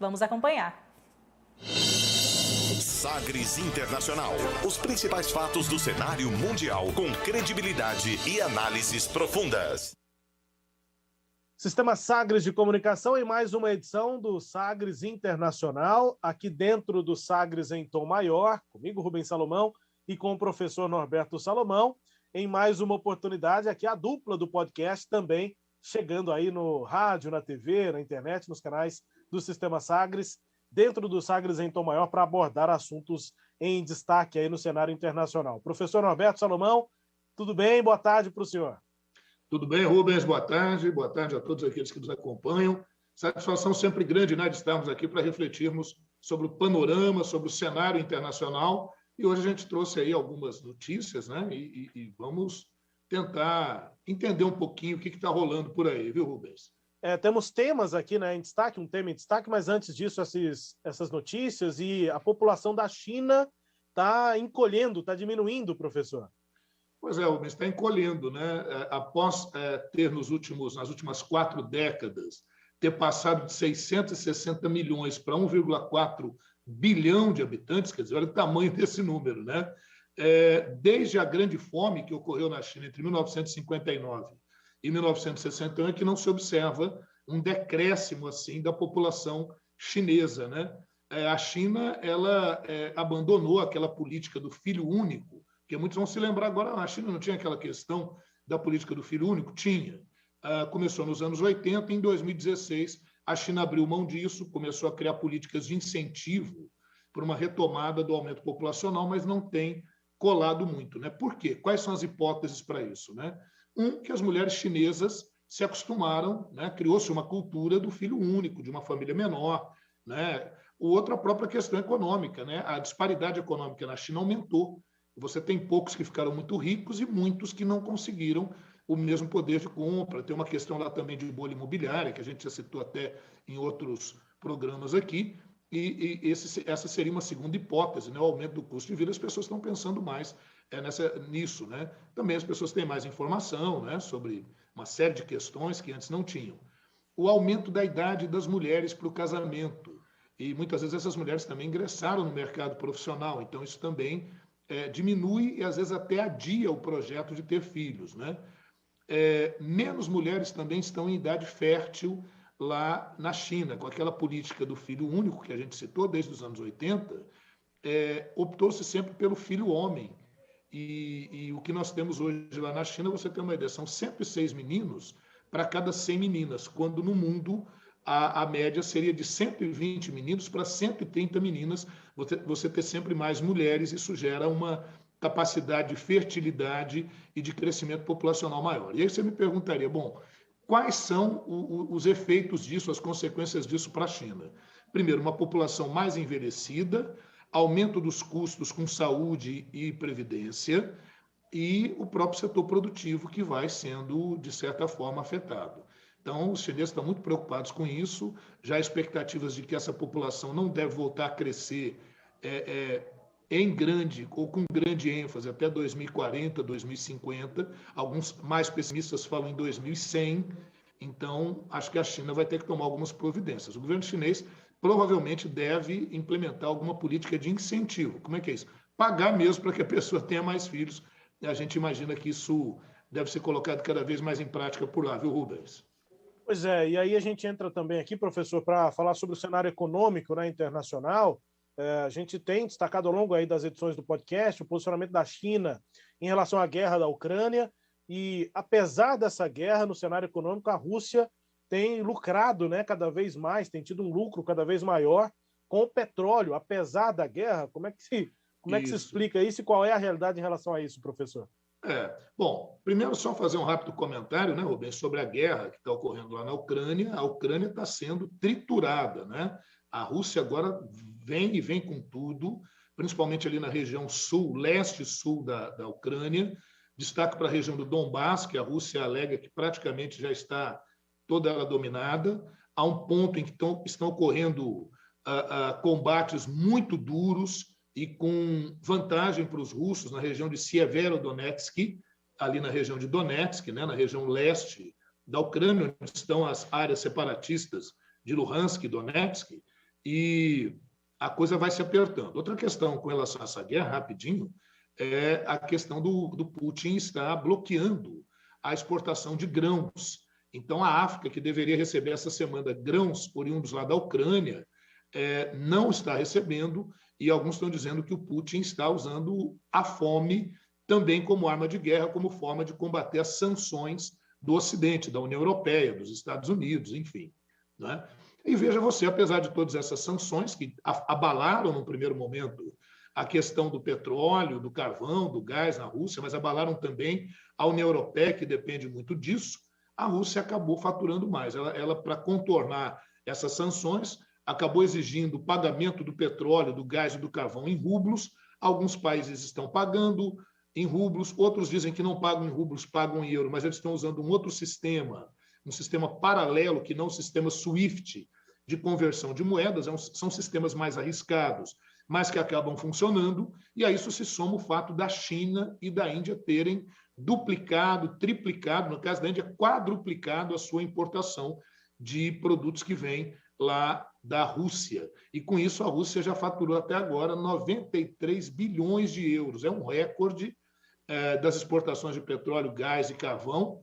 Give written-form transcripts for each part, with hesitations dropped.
Vamos acompanhar. Sagres Internacional. Os principais fatos do cenário mundial com credibilidade e análises profundas. Sistema Sagres de Comunicação em mais uma edição do Sagres Internacional, aqui dentro do Sagres em Tom Maior, comigo, Rubens Salomão, e com o professor Norberto Salomão, em mais uma oportunidade, aqui a dupla do podcast também, chegando aí no rádio, na TV, na internet, nos canais do Sistema Sagres, dentro do Sagres em Tom Maior, para abordar assuntos em destaque aí no cenário internacional. Professor Norberto Salomão, tudo bem? Boa tarde para o senhor. Tudo bem, Rubens? Boa tarde a todos aqueles que nos acompanham. Satisfação sempre grande, né, de estarmos aqui para refletirmos sobre o panorama, sobre o cenário internacional. E hoje a gente trouxe aí algumas notícias, né, e vamos tentar entender um pouquinho o que está rolando por aí, viu, Rubens? Temos temas aqui, né, em destaque, um tema em destaque, mas antes disso, essas notícias, e a população da China está encolhendo, está diminuindo, professor. Pois é, Rubens, está encolhendo, né? Após ter nas últimas 4 décadas, ter passado de 660 milhões para 1,4 bilhão de habitantes, quer dizer, olha o tamanho desse número, né? Desde a Grande Fome que ocorreu na China entre 1959 e 1961, é que não se observa um decréscimo assim da população chinesa, né? A China ela abandonou aquela política do filho único, porque muitos vão se lembrar agora, a China não tinha aquela questão da política do filho único? Tinha. Começou nos anos 80, em 2016, a China abriu mão disso, começou a criar políticas de incentivo para uma retomada do aumento populacional, mas não tem colado muito, né? Por quê? Quais são as hipóteses para isso, né? Que as mulheres chinesas se acostumaram, né? Criou-se uma cultura do filho único, de uma família menor, né? O outro, a própria questão econômica, né? A disparidade econômica na China aumentou. Você tem poucos que ficaram muito ricos e muitos que não conseguiram o mesmo poder de compra. Tem uma questão lá também de bolha imobiliária, que a gente já citou até em outros programas aqui, essa seria uma segunda hipótese, né? O aumento do custo de vida. As pessoas estão pensando mais nisso, né? Também as pessoas têm mais informação, né, sobre uma série de questões que antes não tinham. O aumento da idade das mulheres para o casamento. E muitas vezes essas mulheres também ingressaram no mercado profissional, então isso também diminui e às vezes até adia o projeto de ter filhos, né? Menos mulheres também estão em idade fértil lá na China, com aquela política do filho único que a gente citou desde os anos 80, optou-se sempre pelo filho homem. E o que nós temos hoje lá na China, você tem uma ideia, são 106 meninos para cada 100 meninas, quando no mundo a média seria de 120 meninos para 130 meninas, você ter sempre mais mulheres, isso gera uma capacidade de fertilidade e de crescimento populacional maior. E aí você me perguntaria, bom, quais são os efeitos disso, as consequências disso para a China? Primeiro, uma população mais envelhecida, aumento dos custos com saúde e previdência e o próprio setor produtivo que vai sendo, de certa forma, afetado. Então, os chineses estão muito preocupados com isso, já há expectativas de que essa população não deve voltar a crescer em grande ou com grande ênfase até 2040, 2050. Alguns mais pessimistas falam em 2100. Então, acho que a China vai ter que tomar algumas providências. O governo chinês provavelmente deve implementar alguma política de incentivo. Como é que é isso? Pagar mesmo para que a pessoa tenha mais filhos. A gente imagina que isso deve ser colocado cada vez mais em prática por lá, viu, Rubens? Pois é, e aí a gente entra também aqui, professor, para falar sobre o cenário econômico, né, internacional. A gente tem destacado ao longo aí das edições do podcast o posicionamento da China em relação à guerra da Ucrânia, e apesar dessa guerra no cenário econômico, a Rússia tem lucrado, né, cada vez mais, tem tido um lucro cada vez maior com o petróleo, apesar da guerra. Como é que se explica isso e qual é a realidade em relação a isso, professor? Bom, primeiro só fazer um rápido comentário, né, Rubens, sobre a guerra que está ocorrendo lá na Ucrânia. A Ucrânia está sendo triturada, né? A Rússia agora vem com tudo, principalmente ali na região sul, leste e sul da Ucrânia. Destaque para a região do Donbass, que a Rússia alega que praticamente já está toda ela dominada. Há um ponto em que estão ocorrendo combates muito duros e com vantagem para os russos na região de Severodonetsk, ali na região de Donetsk, né, na região leste da Ucrânia, onde estão as áreas separatistas de Luhansk e Donetsk. e a coisa vai se apertando. Outra questão com relação a essa guerra, rapidinho, é a questão do Putin estar bloqueando a exportação de grãos. Então, a África, que deveria receber essa semana grãos oriundos lá da Ucrânia, não está recebendo, e alguns estão dizendo que o Putin está usando a fome também como arma de guerra, como forma de combater as sanções do Ocidente, da União Europeia, dos Estados Unidos, enfim. Né? E veja você, apesar de todas essas sanções que abalaram, no primeiro momento, a questão do petróleo, do carvão, do gás na Rússia, mas abalaram também a União Europeia, que depende muito disso, a Rússia acabou faturando mais. Ela para contornar essas sanções, acabou exigindo o pagamento do petróleo, do gás e do carvão em rublos. Alguns países estão pagando em rublos, outros dizem que não pagam em rublos, pagam em euro, mas eles estão usando um outro sistema, um sistema paralelo, que não o sistema SWIFT, de conversão de moedas. São sistemas mais arriscados, mas que acabam funcionando, e a isso se soma o fato da China e da Índia terem duplicado, triplicado, no caso da Índia, quadruplicado a sua importação de produtos que vêm lá da Rússia. E com isso a Rússia já faturou até agora 93 bilhões de euros. É um recorde das exportações de petróleo, gás e carvão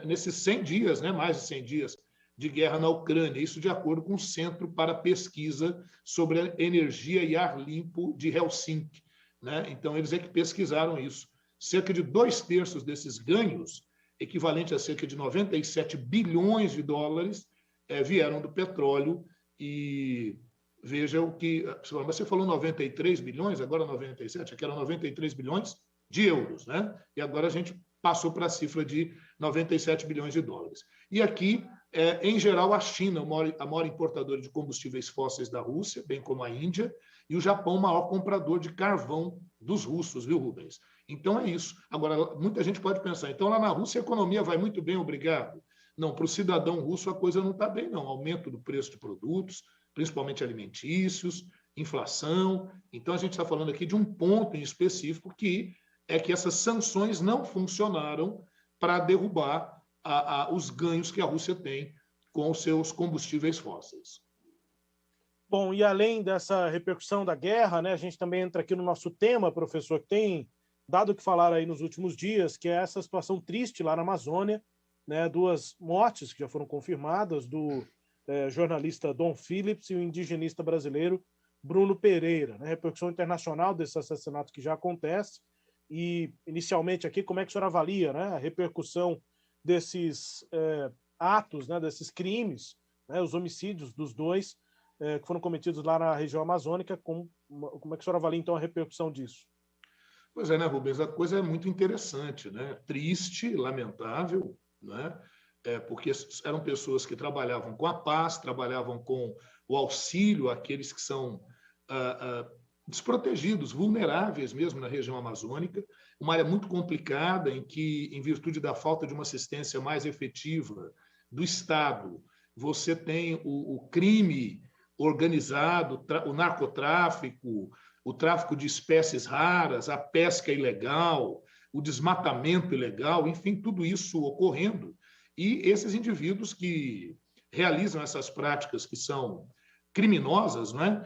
nesses 100 dias, né, mais de 100 dias de guerra na Ucrânia. Isso de acordo com o Centro para Pesquisa sobre Energia e Ar Limpo de Helsinki. Né? Então, eles é que pesquisaram isso. Cerca de 2/3 desses ganhos, equivalente a cerca de 97 bilhões de dólares, vieram do petróleo. E veja o que... Mas você falou 93 bilhões, agora 97, aqui eram 93 bilhões de euros, né? E agora a gente passou para a cifra de 97 bilhões de dólares. E aqui, em geral, a China, a maior importadora de combustíveis fósseis da Rússia, bem como a Índia, e o Japão, o maior comprador de carvão dos russos, viu, Rubens? Então é isso. Agora, muita gente pode pensar, então lá na Rússia a economia vai muito bem, obrigado. Não, para o cidadão russo a coisa não está bem, não. Aumento do preço de produtos, principalmente alimentícios, inflação. Então a gente está falando aqui de um ponto em específico que é que essas sanções não funcionaram para derrubar os ganhos que a Rússia tem com os seus combustíveis fósseis. Bom, e além dessa repercussão da guerra, né, a gente também entra aqui no nosso tema, professor, que tem dado o que falar aí nos últimos dias, que é essa situação triste lá na Amazônia, né, 2 mortes que já foram confirmadas, do jornalista Dom Phillips e o indigenista brasileiro Bruno Pereira. Né, repercussão internacional desse assassinato que já acontece. E, inicialmente aqui, como é que o senhor avalia, né, a repercussão desses atos, né, desses crimes, né, os homicídios dos 2 que foram cometidos lá na região amazônica? Como é que o senhor avalia, então, a repercussão disso? Pois é, né, Rubens? A coisa é muito interessante, né? Triste, lamentável, né? Porque eram pessoas que trabalhavam com a paz, trabalhavam com o auxílio àqueles que são desprotegidos, vulneráveis mesmo na região amazônica, uma área muito complicada em que, em virtude da falta de uma assistência mais efetiva do Estado, você tem o crime organizado, o narcotráfico, o tráfico de espécies raras, a pesca ilegal, o desmatamento ilegal, enfim, tudo isso ocorrendo. E esses indivíduos que realizam essas práticas que são criminosas, né,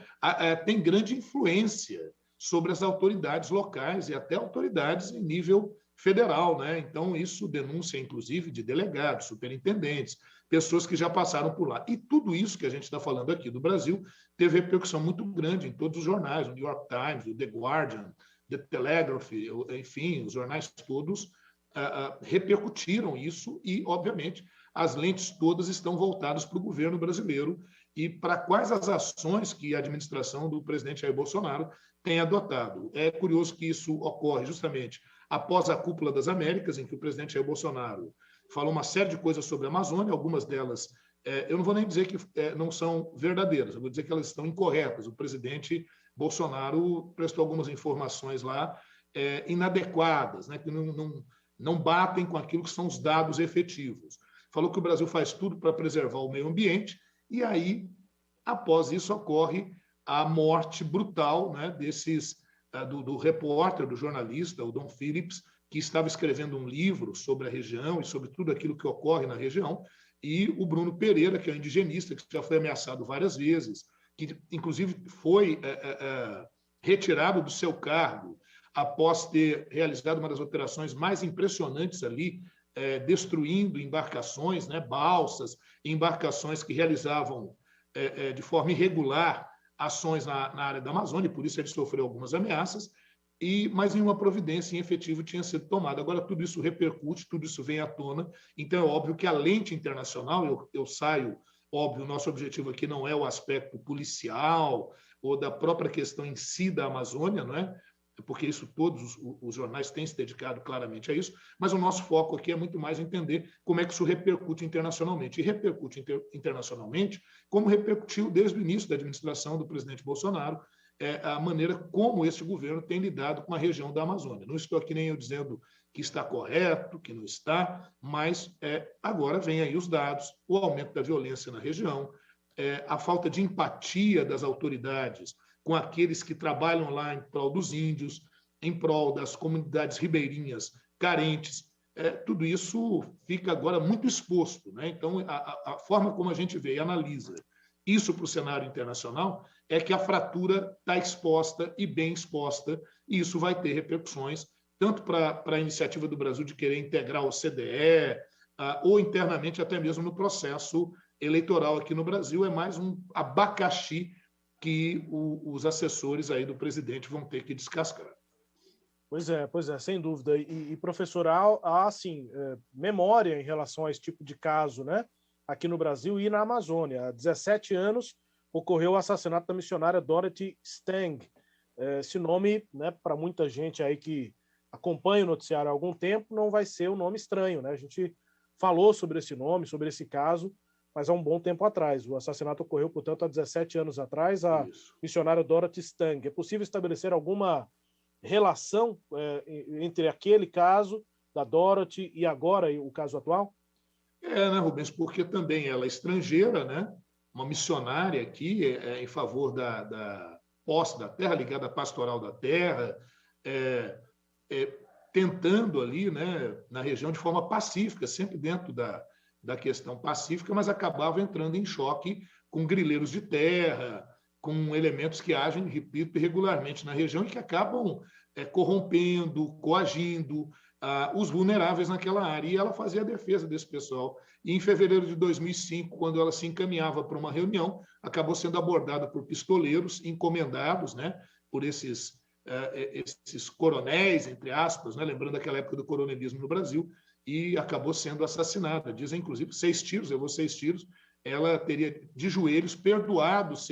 têm grande influência sobre as autoridades locais e até autoridades em nível federal. Né? Então, isso denúncia, inclusive, de delegados, superintendentes, pessoas que já passaram por lá. E tudo isso que a gente está falando aqui do Brasil teve repercussão muito grande em todos os jornais, o New York Times, o The Guardian, The Telegraph, enfim, os jornais todos repercutiram isso e, obviamente, as lentes todas estão voltadas para o governo brasileiro e para quais as ações que a administração do presidente Jair Bolsonaro tem adotado. É curioso que isso ocorre justamente após a Cúpula das Américas, em que o presidente Jair Bolsonaro falou uma série de coisas sobre a Amazônia, algumas delas eu não vou nem dizer que não são verdadeiras, eu vou dizer que elas estão incorretas. O presidente Bolsonaro prestou algumas informações lá inadequadas, né, que não batem com aquilo que são os dados efetivos. Falou que o Brasil faz tudo para preservar o meio ambiente, e aí, após isso, ocorre a morte brutal, né, do repórter, do jornalista, o Dom Phillips, que estava escrevendo um livro sobre a região e sobre tudo aquilo que ocorre na região, e o Bruno Pereira, que é um indigenista, que já foi ameaçado várias vezes, que inclusive foi retirado do seu cargo após ter realizado uma das operações mais impressionantes ali, destruindo embarcações, né, balsas, embarcações que realizavam de forma irregular ações na área da Amazônia, e por isso ele sofreu algumas ameaças, mas nenhuma providência em efetivo tinha sido tomada. Agora, tudo isso repercute, tudo isso vem à tona, então é óbvio que a lente internacional, eu saio, óbvio, o nosso objetivo aqui não é o aspecto policial ou da própria questão em si da Amazônia, não é? Porque isso todos os jornais têm se dedicado claramente a isso, mas o nosso foco aqui é muito mais entender como é que isso repercute internacionalmente. E repercute internacionalmente como repercutiu desde o início da administração do presidente Bolsonaro, a maneira como esse governo tem lidado com a região da Amazônia. Não estou aqui nem eu dizendo que está correto, que não está, mas agora vem aí os dados, o aumento da violência na região, a falta de empatia das autoridades com aqueles que trabalham lá em prol dos índios, em prol das comunidades ribeirinhas carentes. Tudo isso fica agora muito exposto, né? Então, a forma como a gente vê e analisa isso para o cenário internacional é que a fratura está exposta e bem exposta, e isso vai ter repercussões tanto para a iniciativa do Brasil de querer integrar o CDE, ou internamente até mesmo no processo eleitoral aqui no Brasil. É mais um abacaxi que os assessores aí do presidente vão ter que descascar. Pois é, sem dúvida. E professor, há assim, memória em relação a esse tipo de caso, né? Aqui no Brasil e na Amazônia. Há 17 anos ocorreu o assassinato da missionária Dorothy Stang. Esse nome, né, para muita gente aí que acompanha o noticiário há algum tempo, não vai ser um nome estranho, né? A gente falou sobre esse nome, sobre esse caso, mas há um bom tempo atrás. O assassinato ocorreu, portanto, há 17 anos atrás, a missionária Dorothy Stang. É possível estabelecer alguma relação entre aquele caso da Dorothy e agora o caso atual? Né, Rubens? Porque também ela é estrangeira, né? Uma missionária aqui em favor da posse da terra, ligada à pastoral da terra, tentando ali, né, na região de forma pacífica, sempre dentro da questão pacífica, mas acabava entrando em choque com grileiros de terra, com elementos que agem, repito, irregularmente na região e que acabam corrompendo, coagindo os vulneráveis naquela área. E ela fazia a defesa desse pessoal. E em fevereiro de 2005, quando ela se encaminhava para uma reunião, acabou sendo abordada por pistoleiros encomendados, né, por esses coronéis, entre aspas, né, lembrando aquela época do coronelismo no Brasil, e acabou sendo assassinada. Dizem, inclusive, 6 tiros, levou 6 tiros. Ela teria, de joelhos, perdoado os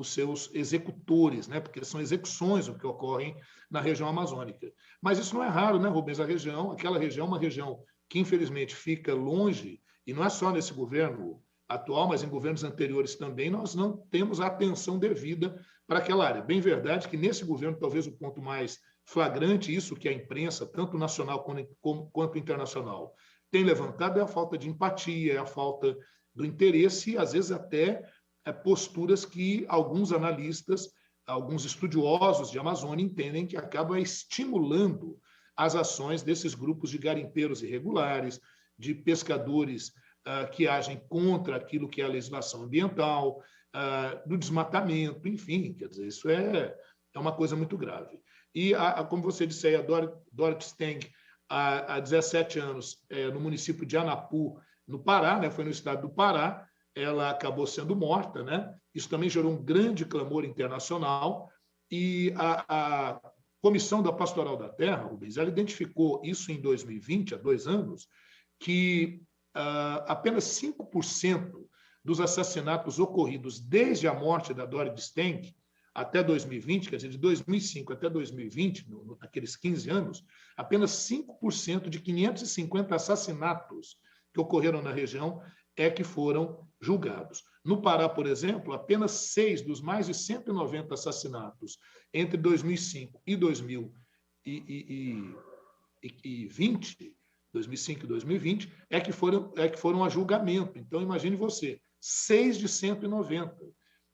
seus executores, né? Porque são execuções o que ocorrem na região amazônica. Mas isso não é raro, né, Rubens? Aquela região é uma região que, infelizmente, fica longe, e não é só nesse governo atual, mas em governos anteriores também, nós não temos a atenção devida para aquela área. Bem verdade que nesse governo, talvez o ponto mais flagrante, isso que a imprensa, tanto nacional quanto internacional, tem levantado, é a falta de empatia, é a falta do interesse e, às vezes, até posturas que alguns analistas, alguns estudiosos de Amazônia entendem que acabam estimulando as ações desses grupos de garimpeiros irregulares, de pescadores que agem contra aquilo que é a legislação ambiental, do desmatamento, enfim, quer dizer, isso é uma coisa muito grave. E, como você disse aí, a Dorothy Stang, há 17 anos, no município de Anapu, no Pará, né, foi no estado do Pará, ela acabou sendo morta, né? Isso também gerou um grande clamor internacional, e a Comissão da Pastoral da Terra, Rubens, ela identificou isso em 2020, há 2 anos, que apenas 5% dos assassinatos ocorridos desde a morte da Dorothy Stang até 2020, quer dizer, de 2005 até 2020, naqueles 15 anos, apenas 5% de 550 assassinatos que ocorreram na região que foram julgados. No Pará, por exemplo, apenas 6 dos mais de 190 assassinatos entre 2005 e 2020, 2005 e 2020, que foram a julgamento. Então, imagine você, 6 de 190.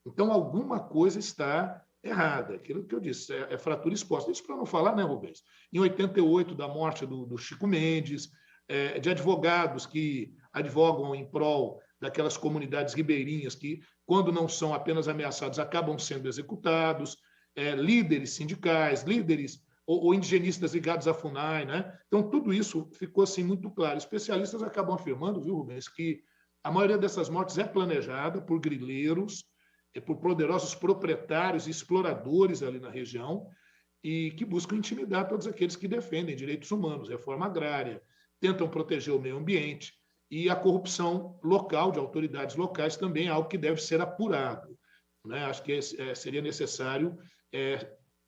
Então, alguma coisa está errada. Aquilo que eu disse, é fratura exposta. Isso para não falar, né, Rubens? Em 88, da morte do Chico Mendes, de advogados que advogam em prol daquelas comunidades ribeirinhas que, quando não são apenas ameaçados, acabam sendo executados, líderes sindicais, líderes ou indigenistas ligados à FUNAI, né? Então, tudo isso ficou assim, muito claro. Especialistas acabam afirmando, viu, Rubens, que a maioria dessas mortes é planejada por grileiros, por poderosos proprietários e exploradores ali na região, e que buscam intimidar todos aqueles que defendem direitos humanos, reforma agrária, tentam proteger o meio ambiente, e a corrupção local, de autoridades locais, também é algo que deve ser apurado, né? Acho que seria necessário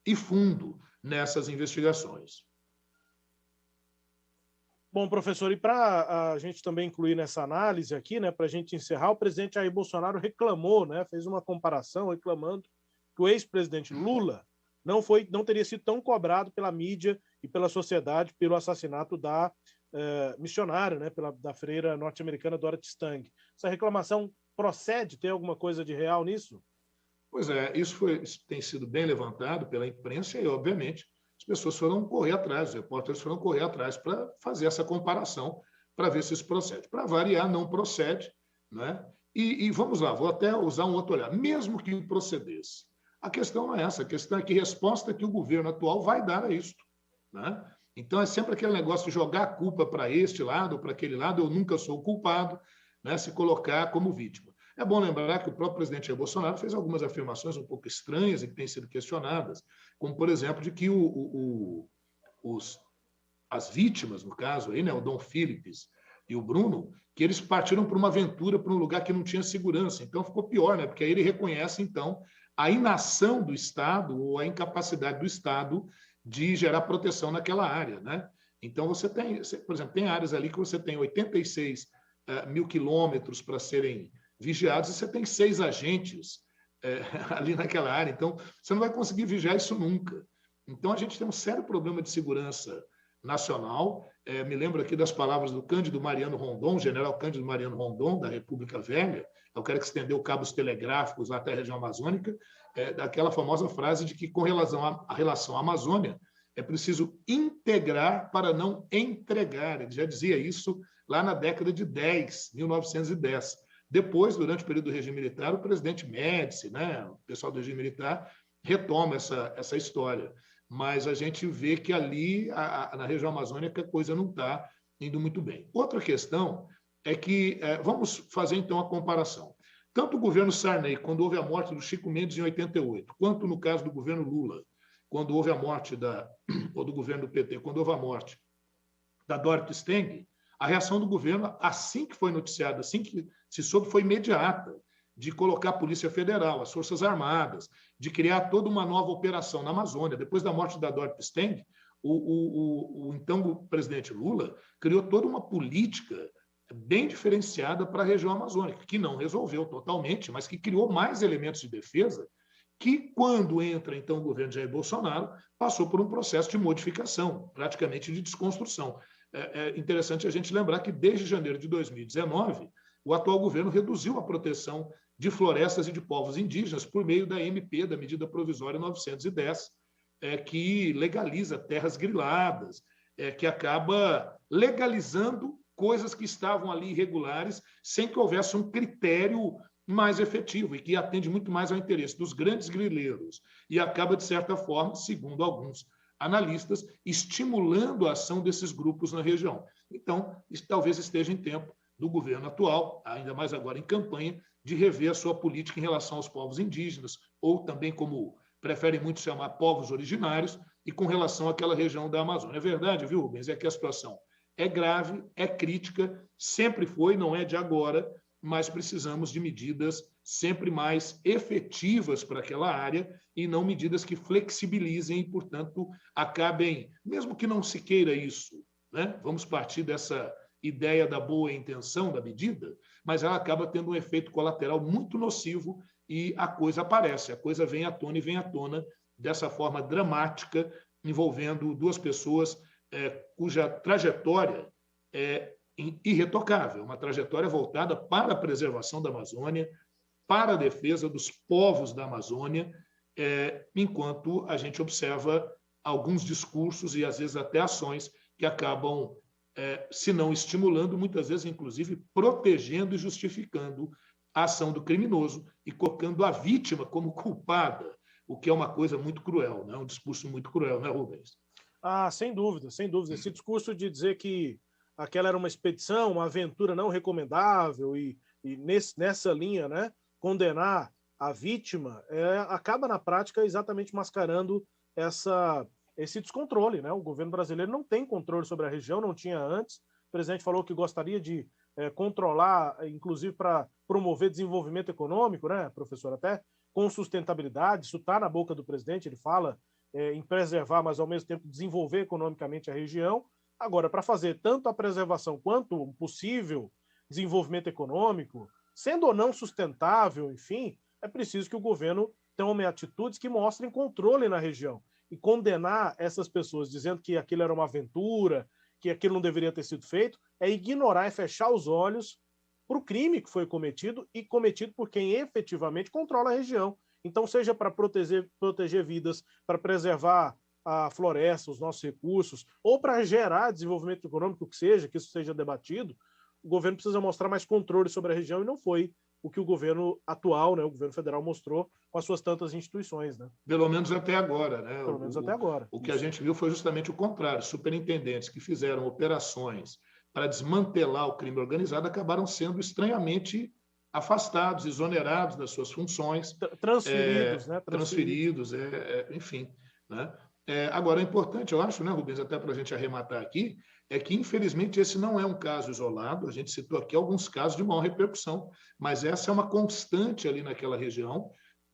ir fundo nessas investigações. Bom, professor, e para a gente também incluir nessa análise aqui, né, para a gente encerrar, o presidente Jair Bolsonaro reclamou, né, fez uma comparação reclamando que o ex-presidente Lula não teria sido tão cobrado pela mídia e pela sociedade pelo assassinato da missionária, né, da freira norte-americana Dorothy Stang. Essa reclamação procede? Tem alguma coisa de real nisso? Pois é, isso tem sido bem levantado pela imprensa e, obviamente, as pessoas foram correr atrás, os repórteres foram correr atrás para fazer essa comparação, para ver se isso procede. Para variar, não procede, né? E vamos lá, vou até usar um outro olhar. Mesmo que procedesse, a questão não é essa, a questão é que resposta que o governo atual vai dar a isso, né? Então, é sempre aquele negócio de jogar a culpa para este lado ou para aquele lado, eu nunca sou o culpado, né? Se colocar como vítima. É bom lembrar que o próprio presidente Jair Bolsonaro fez algumas afirmações um pouco estranhas e que têm sido questionadas, como, por exemplo, de que as vítimas, no caso, aí, né, o Dom Philips e o Bruno, que eles partiram para uma aventura, para um lugar que não tinha segurança. Então, ficou pior, né? Porque aí ele reconhece, então, a inação do Estado ou a incapacidade do Estado de gerar proteção naquela área, né? Então, você tem, por exemplo, tem áreas ali que você tem 86 mil quilômetros para serem vigiados e você tem 6 agentes ali naquela área. Então, você não vai conseguir vigiar isso nunca. Então, a gente tem um sério problema de segurança nacional. Me lembro aqui das palavras do Cândido Mariano Rondon, general Cândido Mariano Rondon, da República Velha, é o cara que estendeu cabos telegráficos lá até a região amazônica, daquela famosa frase de que, com relação à Amazônia, é preciso integrar para não entregar. Ele já dizia isso lá na década de 1910. Depois, durante o período do regime militar, o presidente Médici, né, o pessoal do regime militar, retoma essa história. Mas a gente vê que ali, na região amazônica, a coisa não está indo muito bem. Outra questão é que, vamos fazer então a comparação. Tanto o governo Sarney, quando houve a morte do Chico Mendes em 88, quanto no caso do governo Lula, quando houve a morte ou do governo do PT, quando houve a morte da Dorothy Stang, a reação do governo, assim que foi noticiada, assim que se soube, foi imediata, de colocar a Polícia Federal, as Forças Armadas, de criar toda uma nova operação na Amazônia. Depois da morte da Dorothy Stang, então o presidente Lula criou toda uma política bem diferenciada para a região amazônica, que não resolveu totalmente, mas que criou mais elementos de defesa, que, quando entra, então, o governo Jair Bolsonaro, passou por um processo de modificação, praticamente de desconstrução. É interessante a gente lembrar que, desde janeiro de 2019, o atual governo reduziu a proteção de florestas e de povos indígenas por meio da MP, da Medida Provisória 910, que legaliza terras griladas, que acaba legalizando coisas que estavam ali irregulares, sem que houvesse um critério mais efetivo e que atende muito mais ao interesse dos grandes grileiros e acaba, de certa forma, segundo alguns analistas, estimulando a ação desses grupos na região. Então, talvez esteja em tempo do governo atual, ainda mais agora em campanha, de rever a sua política em relação aos povos indígenas, ou também, como preferem muito chamar, povos originários, e com relação àquela região da Amazônia. É verdade, viu, Rubens? É que a situação é grave, é crítica, sempre foi, não é de agora, mas precisamos de medidas sempre mais efetivas para aquela área e não medidas que flexibilizem e, portanto, acabem, mesmo que não se queira isso, né? Vamos partir dessa ideia da boa intenção da medida, mas ela acaba tendo um efeito colateral muito nocivo e a coisa aparece, a coisa vem à tona e vem à tona dessa forma dramática, envolvendo duas pessoas cuja trajetória é irretocável, uma trajetória voltada para a preservação da Amazônia, para a defesa dos povos da Amazônia, enquanto a gente observa alguns discursos e, às vezes, até ações que acabam se não estimulando, muitas vezes, inclusive, protegendo e justificando a ação do criminoso e colocando a vítima como culpada, o que é uma coisa muito cruel, né? Um discurso muito cruel, né, Rubens? Sem dúvida, sem dúvida. Esse discurso de dizer que aquela era uma expedição, uma aventura não recomendável e nessa linha, né, condenar a vítima, acaba na prática exatamente mascarando esse descontrole, né? O governo brasileiro não tem controle sobre a região, não tinha antes. O presidente falou que gostaria de controlar, inclusive para promover desenvolvimento econômico, né, professor, até com sustentabilidade. Isso está na boca do presidente, ele fala em preservar, mas ao mesmo tempo desenvolver economicamente a região. Agora, para fazer tanto a preservação quanto o possível desenvolvimento econômico, sendo ou não sustentável, enfim, é preciso que o governo tome atitudes que mostrem controle na região. E condenar essas pessoas dizendo que aquilo era uma aventura, que aquilo não deveria ter sido feito, é ignorar, é fechar os olhos para o crime que foi cometido e cometido por quem efetivamente controla a região. Então, seja para proteger vidas, para preservar a floresta, os nossos recursos, ou para gerar desenvolvimento econômico, que isso seja debatido, o governo precisa mostrar mais controle sobre a região, e não foi o que o governo atual, né, o governo federal, mostrou com as suas tantas instituições, né? Pelo menos até agora, né? Pelo menos até agora. O que a gente viu foi justamente o contrário. Superintendentes que fizeram operações para desmantelar o crime organizado acabaram sendo estranhamente afastados, exonerados das suas funções. Transferidos, né? Transferidos, enfim. Né? Agora, é importante, eu acho, né, Rubens, até para a gente arrematar aqui, é que, infelizmente, esse não é um caso isolado. A gente citou aqui alguns casos de maior repercussão, mas essa é uma constante ali naquela região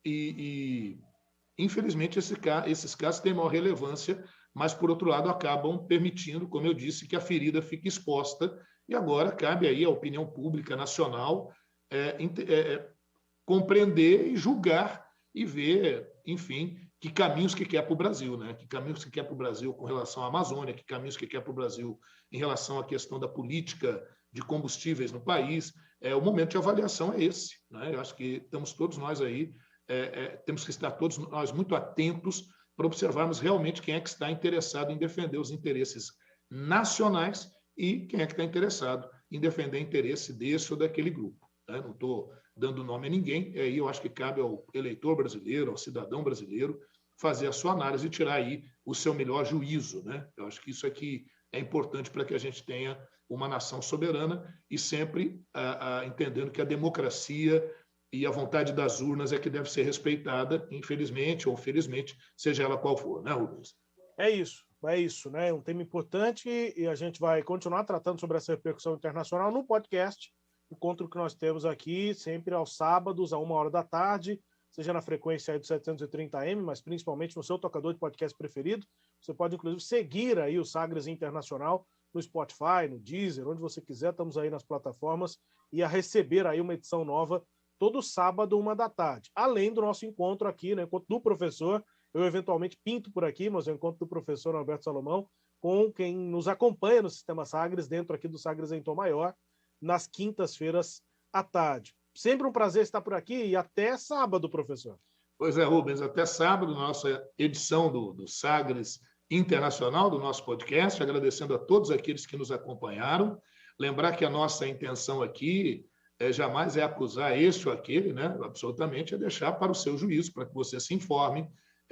e infelizmente, esses casos têm maior relevância, mas, por outro lado, acabam permitindo, como eu disse, que a ferida fique exposta, e agora cabe aí à opinião pública nacional compreender e julgar e ver, enfim, que caminhos que quer para o Brasil, né? Que caminhos que quer para o Brasil com relação à Amazônia, que caminhos que quer para o Brasil em relação à questão da política de combustíveis no país. O momento de avaliação é esse, né? Eu acho que estamos todos nós aí, temos que estar todos nós muito atentos para observarmos realmente quem é que está interessado em defender os interesses nacionais e quem é que está interessado em defender o interesse desse ou daquele grupo. Né? Não estou dando nome a ninguém, aí eu acho que cabe ao eleitor brasileiro, ao cidadão brasileiro, fazer a sua análise e tirar aí o seu melhor juízo. Né? Eu acho que isso aqui é importante para que a gente tenha uma nação soberana e sempre entendendo que a democracia e a vontade das urnas é que deve ser respeitada, infelizmente ou felizmente, seja ela qual for, né, Rubens? É isso, né? É um tema importante e a gente vai continuar tratando sobre essa repercussão internacional no podcast, encontro que nós temos aqui sempre aos sábados, a 13h, seja na frequência aí do 730M, mas principalmente no seu tocador de podcast preferido. Você pode, inclusive, seguir aí o Sagres Internacional no Spotify, no Deezer, onde você quiser, estamos aí nas plataformas, e a receber aí uma edição nova todo sábado, 13h. Além do nosso encontro aqui, né, encontro do professor, eu eventualmente pinto por aqui, mas é o encontro do professor Alberto Salomão, com quem nos acompanha no Sistema Sagres, dentro aqui do Sagres em Tom Maior, nas quintas-feiras à tarde. Sempre um prazer estar por aqui e até sábado, professor. Pois é, Rubens, até sábado, nossa edição do Sagres Internacional, do nosso podcast, agradecendo a todos aqueles que nos acompanharam. Lembrar que a nossa intenção aqui jamais é acusar esse ou aquele, né? Absolutamente é deixar para o seu juízo, para que você se informe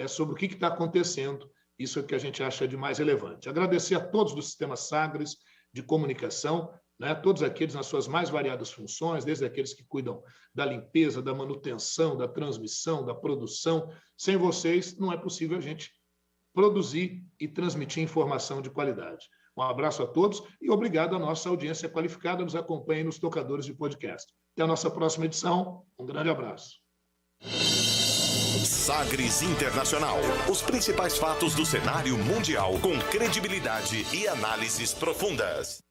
sobre o que está acontecendo. Isso é o que a gente acha de mais relevante. Agradecer a todos do Sistema Sagres de Comunicação, né? Todos aqueles nas suas mais variadas funções, desde aqueles que cuidam da limpeza, da manutenção, da transmissão, da produção. Sem vocês, não é possível a gente produzir e transmitir informação de qualidade. Um abraço a todos e obrigado à nossa audiência qualificada. Nos acompanhe nos tocadores de podcast. Até a nossa próxima edição. Um grande abraço. Sagres Internacional. Os principais fatos do cenário mundial com credibilidade e análises profundas.